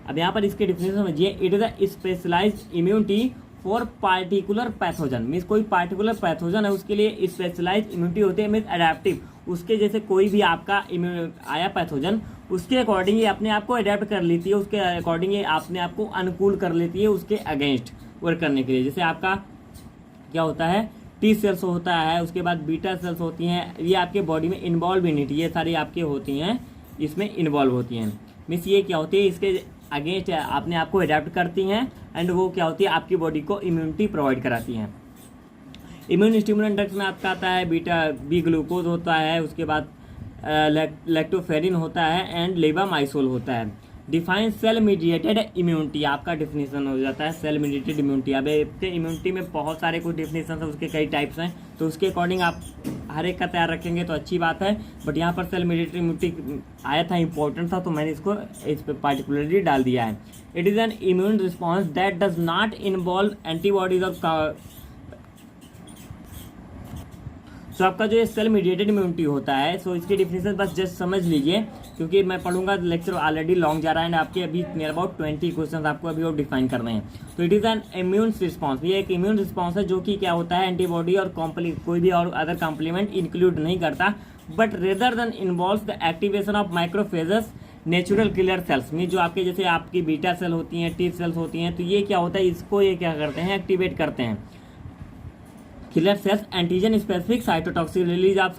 अब यहाँ पर इसके डिफिनेशन समझिए, it is a specialised immunity for particular pathogen means कोई पार्टिकुलर पैथोजन है उसके लिए स्पेशलाइज्ड इम्यूनिटी होती है मीन्स एडेप्टिव। उसके जैसे कोई भी आपका आया पैथोजन उसके अकॉर्डिंग ये अपने आप को अडेप्ट कर लेती है, उसके अकॉर्डिंग ये अपने आप को अनुकूल कर लेती है उसके अगेंस्ट वर्क करने के लिए। जैसे आपका क्या होता है? T सेल्स होता है, उसके बाद बीटा सेल्स होती हैं, ये आपके बॉडी में इन्वॉल्व इम्यूनिटी ये सारी आपके होती हैं, इसमें इन्वॉल्व होती हैं। मीन्स ये क्या होती है? इसके अगेंस्ट अपने आप को अडेप्ट करती हैं एंड वो क्या होती है? आपकी बॉडी को इम्यूनिटी प्रोवाइड कराती हैं। इम्यून स्टिमुलेंट ड्रग्स में आपका आता है बी ग्लूकोज होता है, उसके बाद लैक्टोफेरिन होता है एंड लेबामाइसोल होता है। डिफाइन सेल मीडिएटेड इम्यूनिटी, आपका डिफिनेशन हो जाता है सेल मीडिएटेड इम्यूनिटी। अब इम्यूनिटी में बहुत सारे कुछ डिफिनेशन है, उसके कई टाइप्स हैं, तो उसके अकॉर्डिंग आप हर एक का तैयार रखेंगे तो अच्छी बात है। बट यहाँ पर सेल मीडिएटेड इम्यूनिटी आया था, इंपॉर्टेंट था, तो मैंने इसको इस पर पार्टिकुलरली डाल दिया है। It is an immune response that does not involve antibodies और सो आपका जो ये सेल मीडिएटेड इम्यूनिटी होता है, सो इसकी डिफिनेशन बस जस्ट समझ लीजिए, क्योंकि मैं पढ़ूंगा लेक्चर ऑलरेडी लॉन्ग जा रहा है एंड आपके अभी नियर अबाउट 20 क्वेश्चन आपको अभी और डिफाइन करने हैं। तो it is an immune response, ये एक इम्यून रिस्पॉन्स है जो कि क्या होता है? एंटीबॉडी और कोई भी और अदर कॉम्प्लीमेंट इंक्लूड नहीं करता, but rather than involves the activation of microphages natural killer cells में, जो आपके जैसे आपकी बीटा सेल होती हैं, T सेल्स होती हैं, तो ये क्या होता है? इसको ये क्या करते हैं? एक्टिवेट करते हैं। Killer cells antigen specific cytotoxic release of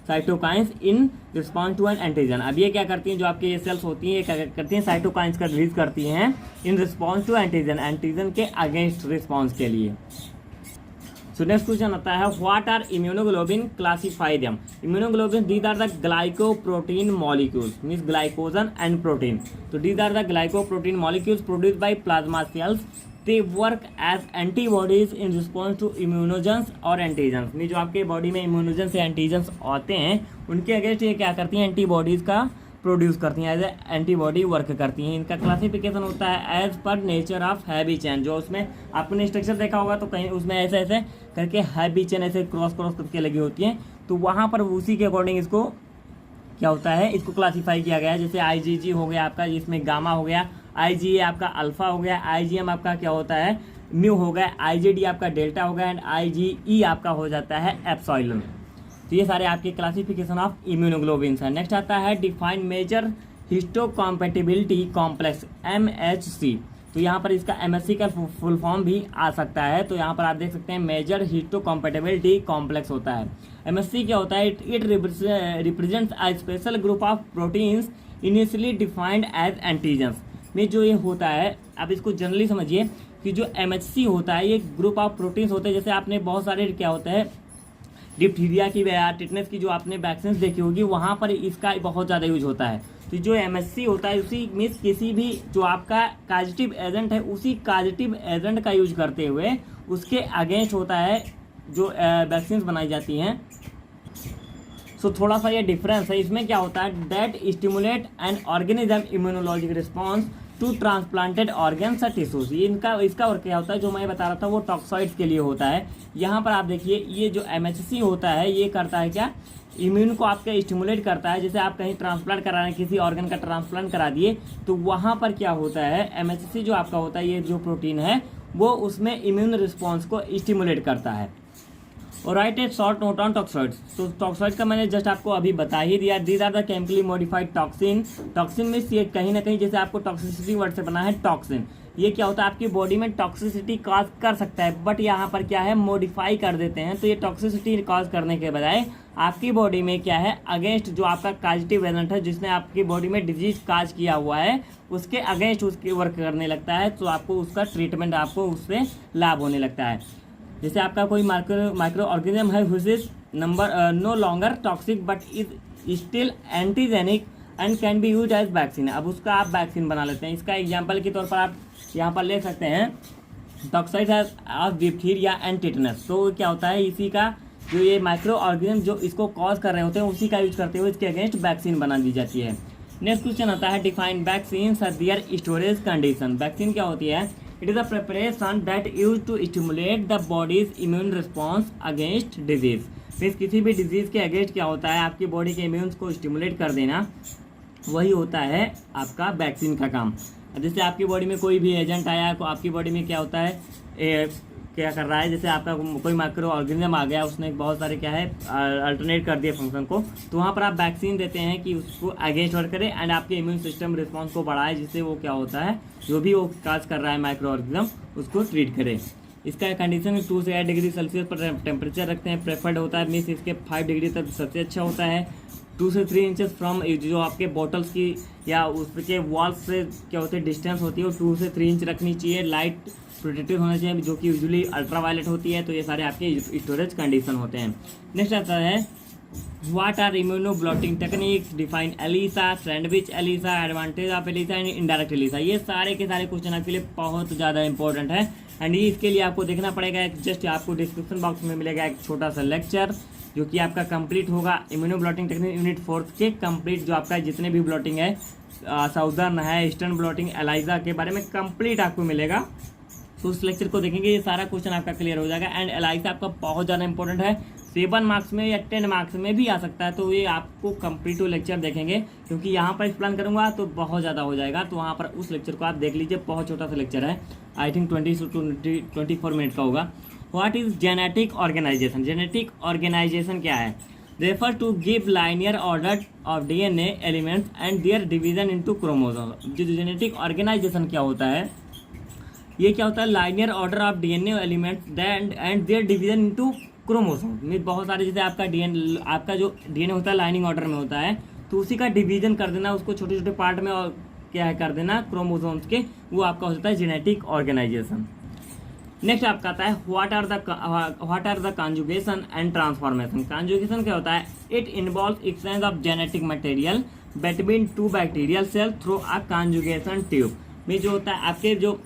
cytokines in response to an antigen. अब ये क्या करती हैं, जो आपके ये सेल्स होती हैं ये क्या करती हैं, साइटोकाइंस का रिलीज करती हैं in response to antigen, antigen के अगेंस्ट रिस्पॉन्स के लिए। सो नेक्स्ट क्वेश्चन आता है what are immunoglobin, classify them. Immunoglobin these are the glycoprotein molecules, means glycogen and protein. तो these are the glycoprotein molecules produce by plasma cells, they work as antibodies in response to immunogens और antigens. में जो आपके body में इम्यूनोजेंस या antigens आते हैं उनके अगेंस्ट ये क्या करती हैं, एंटीबॉडीज का प्रोड्यूस करती हैं, एज ए एंटीबॉडी वर्क करती हैं। इनका क्लासिफिकेशन होता है as per nature of heavy chain. जो उसमें आपने स्ट्रक्चर देखा होगा तो कहीं उसमें ऐसे ऐसे करके हैवी चेन ऐसे क्रॉस क्रॉस करके लगी होती हैं, तो वहाँ पर उसी के अकॉर्डिंग इसको क्या होता है, इसको क्लासीफाई किया गया है। जैसे IgG हो गया आपका, जिसमें गामा हो गया, IgA आपका अल्फा हो गया, IgM आपका क्या होता है म्यू हो गया, IgD आपका डेल्टा हो गया एंड IgE आपका हो जाता है एप्सिलॉन। तो ये सारे आपके क्लासिफिकेशन ऑफ इम्यूनोग्लोबिन्स है। नेक्स्ट आता है डिफाइन मेजर हिस्टोकॉम्पेटिबिलिटी कॉम्प्लेक्स MHC। तो यहाँ पर इसका MHC का फुल फॉर्म भी आ सकता है। तो यहाँ पर आप देख सकते हैं मेजर हिस्टोकॉम्पेटिबिलिटी कॉम्प्लेक्स होता है। MHC क्या होता है, it represents a special group of proteins initially defined as antigens. में जो ये होता है, आप इसको जनरली समझिए कि जो MHC होता है ये ग्रुप ऑफ प्रोटीन्स होते हैं। जैसे आपने बहुत सारे क्या होता है डिप्थीरिया की या टिटनेस की जो आपने वैक्सीन देखी होगी, वहाँ पर इसका बहुत ज़्यादा यूज होता है। तो जो MHC होता है उसी में किसी भी जो आपका काजेटिव एजेंट है उसी काजेटिव एजेंट का यूज करते हुए उसके अगेंस्ट होता है जो वैक्सीन बनाई जाती हैं। सो थोड़ा सा ये डिफरेंस है। इसमें क्या होता है, that stimulate an organism immunologic response to transplanted organs और टिश्यूज। ये इसका और क्या होता है, जो मैं बता रहा था वो टॉक्सॉइड्स के लिए होता है। यहाँ पर आप देखिए ये जो MHC होता है ये करता है क्या, इम्यून को आपके स्टिमुलेट करता है। जैसे आप कहीं ट्रांसप्लांट करा रहे हैं, किसी ऑर्गन का ट्रांसप्लांट करा दिए, तो वहाँ पर क्या होता है MHC जो आपका होता है, ये जो प्रोटीन है वो उसमें इम्यून रिस्पॉन्स को स्टिमुलेट करता है। और write a short note on toxoids. तो टॉक्सॉइड का मैंने जस्ट आपको अभी बता ही दिया। These are the chemically modified toxin. Toxin में ये कहीं ना कहीं जैसे आपको टॉक्सिसिटी वर्ड से बना है टॉक्सिन, ये क्या होता है आपकी बॉडी में टॉक्सिसिटी कॉज कर सकता है, बट यहाँ पर क्या है मॉडिफाई कर देते हैं। तो ये टॉक्सिसिटी कॉज करने के बजाय आपकी बॉडी में क्या है अगेंस्ट जो आपका काजेटिव एजेंट है जिसने आपकी बॉडी में डिजीज काज किया हुआ है उसके अगेंस्ट उसके वर्क करने लगता है। तो आपको उसका ट्रीटमेंट आपको उससे लाभ होने लगता है। जैसे आपका कोई माइक्रो ऑर्गेनिज्म है which is no longer toxic but is still antigenic and can be use as vaccine. अब उसका आप वैक्सीन बना लेते हैं। इसका एग्जांपल के तौर पर आप यहाँ पर ले सकते हैं toxoid of diphtheria and tetanus. तो क्या होता है इसी का जो ये माइक्रो ऑर्गेनिज्म जो इसको कॉज कर रहे होते हैं उसी का यूज करते हुए इसके अगेंस्ट वैक्सीन बना दी जाती है। नेक्स्ट क्वेश्चन आता है define vaccine their storage condition. वैक्सीन क्या होती है, it is a preparation that use to stimulate the body's immune response against disease. Means किसी भी डिजीज के अगेंस्ट क्या होता है आपकी बॉडी के इम्यून को स्टिमुलेट कर देना, वही होता है आपका वैक्सीन का काम। जैसे आपकी बॉडी में कोई भी एजेंट आया तो आपकी बॉडी में क्या होता है क्या कर रहा है, जैसे आपका कोई माइक्रो ऑर्गेनिज्म आ गया उसने बहुत सारे क्या है अल्टरनेट कर दिए फंक्शन को, तो वहाँ पर आप वैक्सीन देते हैं कि उसको अगेंस्ट वर्क करे एंड आपके इम्यून सिस्टम रिस्पॉन्स को बढ़ाए, जिससे वो क्या होता है जो भी वो काज कर रहा है माइक्रो ऑर्गेनिज्म उसको ट्रीट करे। इसका कंडीशन 2 से 8 डिग्री सेल्सियस पर टेम्परेचर रखते हैं, प्रेफर्ड होता है। मीन्स इसके 5 डिग्री तक सबसे अच्छा होता है। 2 से 3 इंचेस फ्रॉम जो आपके बॉटल्स की या उसके वॉल्स से क्या होते हैं डिस्टेंस होती है वो 2 से 3 इंच रखनी चाहिए। लाइट प्रोटेक्टिव होना चाहिए जो कि यूजुअली अल्ट्रा वायलेट होती है। तो ये सारे आपके स्टोरेज कंडीशन होते हैं। नेक्स्ट आता है what are immunoblotting techniques, define ELISA, sandwich ELISA, advantage of ELISA and indirect ELISA. ये सारे के सारे क्वेश्चन आपके लिए बहुत ज़्यादा इंपॉर्टेंट है एंड इसके लिए आपको देखना पड़ेगा। जस्ट आपको डिस्क्रिप्शन बॉक्स में मिलेगा एक छोटा सा लेक्चर जो कि आपका कंप्लीट होगा इम्यूनोब्लॉटिंग टेक्निक यूनिट 4 के कंप्लीट, जो आपका जितने भी ब्लॉटिंग है साउदर्न है ईस्टर्न ब्लॉटिंग एलाइजा के बारे में कंप्लीट आपको मिलेगा। तो उस लेक्चर को देखेंगे ये सारा क्वेश्चन आपका क्लियर हो जाएगा। एंड एलाइजा आपका बहुत ज़्यादा इंपॉर्टेंट है, 7 मार्क्स में या 10 मार्क्स में भी आ सकता है। तो ये आपको कंप्लीट लेक्चर देखेंगे क्योंकि यहाँ पर एक्सप्लेन करूँगा तो बहुत ज़्यादा हो जाएगा। तो वहाँ पर उस लेक्चर को आप देख लीजिए, बहुत छोटा सा लेक्चर है, आई थिंक 20 से 24 मिनट का होगा। What is genetic organisation, genetic organisation क्या है, refer to give linear order of DNA elements and their division into chromosome. जो जेनेटिक ऑर्गेनाइजेशन क्या होता है, ये क्या होता है, linear order of DNA element and their division into chromosome. Mean बहुत सारे, जैसे आपका जो डीएनए होता है लाइनिंग ऑर्डर में होता है, तो उसी का डिवीजन कर देना, उसको छोटे छोटे पार्ट में और क्या है कर देना क्रोमोसोम्स के, वो आपका हो जाता है जेनेटिक ऑर्गेनाइजेशन। नेक्स्ट आपका आता है what are the conjugation and transformation. Conjugation क्या होता है, it involve exchange of genetic material between two bacterial cell through a conjugation tube. में जो होता है आपके जो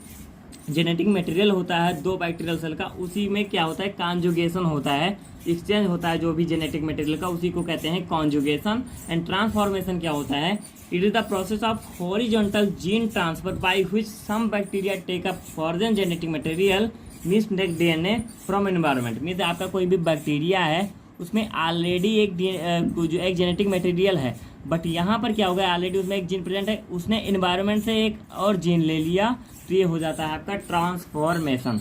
जेनेटिक मटेरियल होता है दो बैक्टीरियल सेल का, उसी में क्या होता है कॉन्जुगेशन होता है, एक्सचेंज होता है जो भी जेनेटिक मटेरियल का, उसी को कहते हैं कॉन्जुगेशन। एंड ट्रांसफॉर्मेशन क्या होता है, it is the process of horizontal gene transfer by which some bacteria take up foreign genetic material means DNA from environment. Means आपका कोई भी बैक्टीरिया है उसमें ऑलरेडी एक जेनेटिक मटेरियल है, बट यहाँ पर क्या होगा, ऑलरेडी उसमें एक जीन प्रेजेंट है, उसने एनवायरनमेंट से एक और जीन ले लिया, तो ये हो जाता है आपका transformation.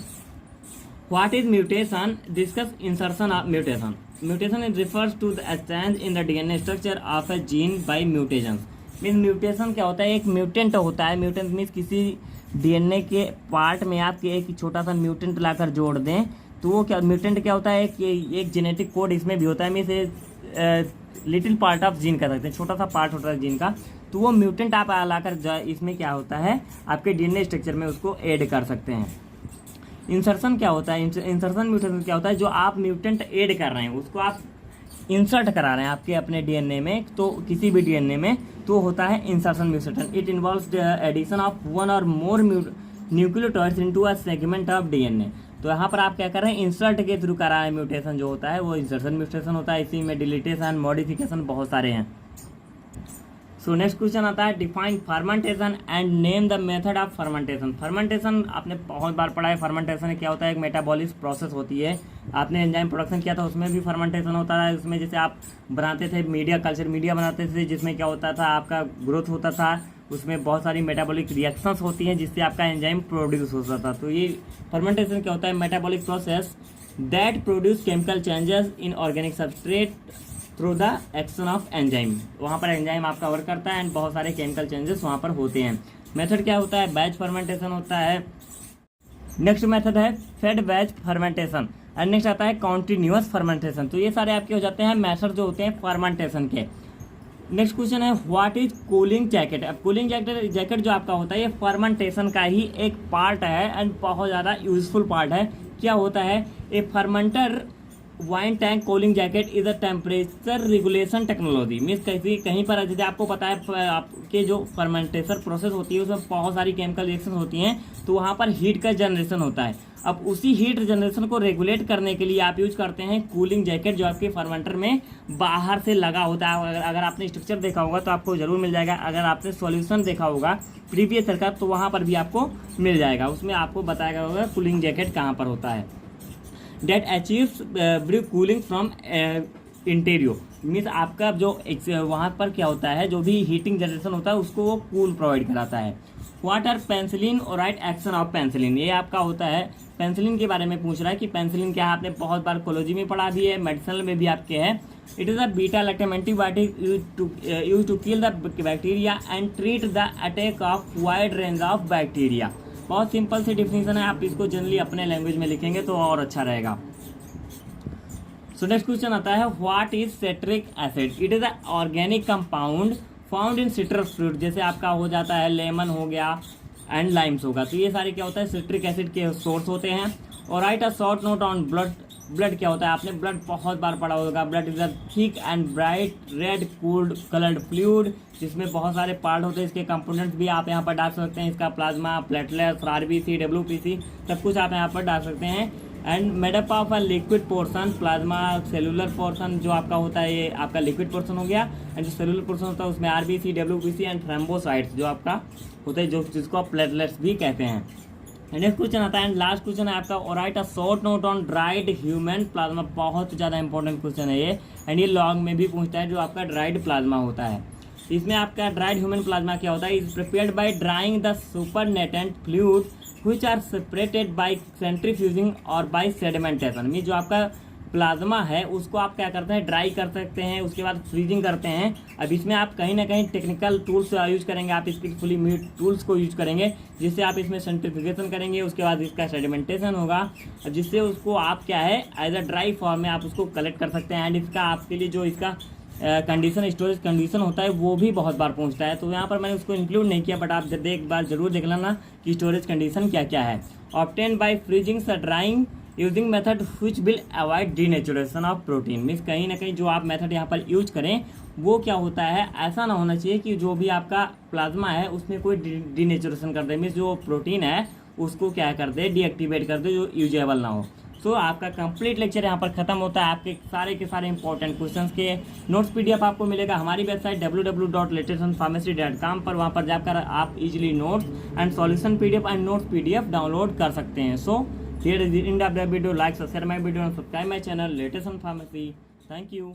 What is mutation, discuss insertion of mutation. Mutation is refers to the change in the DNA structure of a gene by mutation. Means mutation क्या होता है, एक म्यूटेंट होता है, म्यूटेंट मीन्स किसी डीएनए के पार्ट में आप एक छोटा सा म्यूटेंट लाकर जोड़ दें, तो वो क्या म्यूटेंट क्या होता है, एक जेनेटिक कोड इसमें भी होता है, means little part of gene कह सकते हैं, छोटा सा पार्ट होता है जीन का, तो वो म्यूटेंट आप लाकर इसमें क्या होता है आपके डीएनए स्ट्रक्चर में उसको ऐड कर सकते हैं। इंसर्शन क्या होता है, इंसर्शन म्यूटेशन क्या होता है, जो आप म्यूटेंट ऐड कर रहे हैं उसको आप इंसर्ट करा रहे हैं आपके अपने डीएनए में, तो किसी भी डीएनए में, तो होता है insertion mutation. It involves the addition of one or more nucleotides into a segment of DNA. तो यहाँ पर आप क्या कर रहे हैं, इंसर्ट के थ्रू करा है म्यूटेशन जो होता है वो इंसर्शन म्यूटेशन होता है। इसी में डिलीटेशन मॉडिफिकेशन बहुत सारे हैं। सो नेक्स्ट क्वेश्चन आता है define fermentation and name the method of fermentation. Fermentation आपने बहुत बार पढ़ा है, फर्मेंटेशन क्या होता है, एक मेटाबॉलिक प्रोसेस होती है। आपने एंजाइम प्रोडक्शन किया था उसमें भी फर्मेंटेशन होता है, उसमें जैसे आप बनाते थे मीडिया, कल्चर मीडिया बनाते थे, जिसमें क्या होता था आपका ग्रोथ होता था, उसमें बहुत सारी मेटाबॉलिक रिएक्शंस होती हैं जिससे आपका एंजाइम प्रोड्यूस होता था। तो ये फर्मेंटेशन क्या होता है, metabolic process that produce chemical changes in organic substrate through the action of enzyme. वहाँ पर एंजाइम आपका वर्क करता है एंड बहुत सारे केमिकल चेंजेस वहाँ पर होते हैं। मेथड क्या होता है, बैच फर्मेंटेशन होता है। नेक्स्ट मेथड है fed batch fermentation and next आता है कॉन्टिन्यूअस फर्मेंटेशन। तो ये सारे आपके हो जाते हैं मेथड जो होते हैं फर्मेंटेशन के। नेक्स्ट क्वेश्चन है व्हाट इज कूलिंग जैकेट। अब कूलिंग जैकेट जो आपका होता है ये फर्मेंटेशन का ही एक पार्ट है एंड बहुत ज़्यादा यूजफुल पार्ट है। क्या होता है, a fermenter wine tank cooling jacket is a temperature regulation technology. Means कहीं पर जैसे आपको पता है आपके जो फर्मेंटेशन प्रोसेस होती है उसमें बहुत सारी केमिकल रिएक्शन होती हैं, तो वहाँ पर हीट का जनरेशन होता है। अब उसी हीट जनरेशन को रेगुलेट करने के लिए आप यूज करते हैं कूलिंग जैकेट जो आपके फर्मेंटर में बाहर से लगा होता है। अगर आपने स्ट्रक्चर देखा होगा तो आपको जरूर मिल जाएगा, अगर आपने सॉल्यूशन देखा होगा प्रीवियस ईयर का तो वहाँ पर भी आपको मिल जाएगा, उसमें आपको बताया होगा कूलिंग जैकेट कहाँ पर होता है। That achieves brick cooling from interior. Means आपका जो वहाँ पर क्या होता है, जो भी हीटिंग जनरेशन होता है उसको वो कूल प्रोवाइड कराता है। व्हाट आर पेंसिलिन और राइट एक्शन ऑफ पेंसिलिन। ये आपका होता है पेंसिलिन के बारे में पूछ रहा है कि पेंसिलिन क्या है, आपने बहुत बार कोलॉजी में पढ़ा भी है, मेडिसिन में भी आपके है। It is a beta lactam antibiotic use to kill the bacteria and treat the attack of wide range of bacteria. बहुत सिंपल सी डिफिनीशन है, आप इसको जनरली अपने लैंग्वेज में लिखेंगे तो और अच्छा रहेगा। सो नेक्स्ट क्वेश्चन आता है what is citric acid. It is a organic compound found in citrus fruit. जैसे आपका हो जाता है लेमन हो गया एंड लाइम्स होगा, तो ये सारे क्या होता है सिट्रिक एसिड के सोर्स होते हैं। और write a short note on blood. Blood क्या होता है, आपने ब्लड बहुत बार पढ़ा होगा। Blood is a thick and bright red cooled coloured fluid, जिसमें बहुत सारे पार्ट होते हैं। इसके कंपोनेंट्स भी आप यहाँ पर डाल सकते हैं, इसका प्लाज्मा, प्लेटलेट्स, आरबीसी, डब्ल्यूपीसी, सब कुछ आप यहाँ पर डाल सकते हैं। And made up of a liquid portion, plasma, cellular portion जो आपका होता है ये आपका लिक्विड पोर्सन हो गया। एंड जो सेलुलर पोर्सन होता है उसमें आरबीसी, डब्ल्यूबीसी एंड थ्रोम्बोसाइट्स जो आपका होता है, जो जिसको आप प्लेटलेट्स भी कहते हैं। नेक्स्ट क्वेश्चन आता है एंड लास्ट क्वेश्चन है आपका right a short note on dried human plasma. बहुत ज़्यादा इंपॉर्टेंट क्वेश्चन है ये, एंड ये लॉन्ग में भी पूछता है जो आपका ड्राइड प्लाज्मा होता है। इसमें आपका ड्राइड ह्यूमन प्लाज्मा क्या होता है, is prepared by drawing the supernatant fluid which are separated by centrifuging और बाय सेडिमेंटेशन। मीन जो आपका प्लाज्मा है उसको आप क्या करते हैं, ड्राई कर सकते हैं, उसके बाद फ्रीजिंग करते हैं। अब इसमें आप कहीं ना कहीं टेक्निकल टूल्स यूज करेंगे, आप इसकी फुली मीट टूल्स को यूज करेंगे, जिससे आप इसमें सेंट्रीफ्यूगेशन करेंगे, उसके बाद इसका सेडिमेंटेशन होगा, जिससे उसको आप क्या है एज अ ड्राई फॉर्म में आप उसको कलेक्ट कर सकते हैं। एंड इसका आपके लिए जो इसका कंडीशन, स्टोरेज कंडीशन होता है वो भी बहुत बार पहुंचता है। तो यहाँ पर मैंने उसको इंक्लूड नहीं किया, बट आप एक बार जरूर देख लेना कि स्टोरेज कंडीशन क्या क्या है। Obtain bye freezing drawing using method which will avoid denaturation of protein. Means कहीं ना कहीं जो आप मेथड यहाँ पर यूज करें वो क्या होता है, ऐसा ना होना चाहिए कि जो भी आपका प्लाज्मा है उसमें कोई डीनेचुरेशन कर दे, मीन्स जो प्रोटीन है उसको क्या कर दे, डीएक्टिवेट कर दे, जो यूजेबल ना हो। सो आपका कंप्लीट लेक्चर यहाँ पर खत्म होता है। आपके सारे के सारे इंपॉर्टेंट क्वेश्चंस के नोट्स पीडीएफ आपको मिलेगा हमारी वेबसाइट www.latestandpharmacy.com पर। वहाँ पर जाकर आप easily notes and solution PDF and notes PDF download कर सकते हैं। So here is the end of the video. Like, share my video and subscribe my channel latest and pharmacy. Thank you.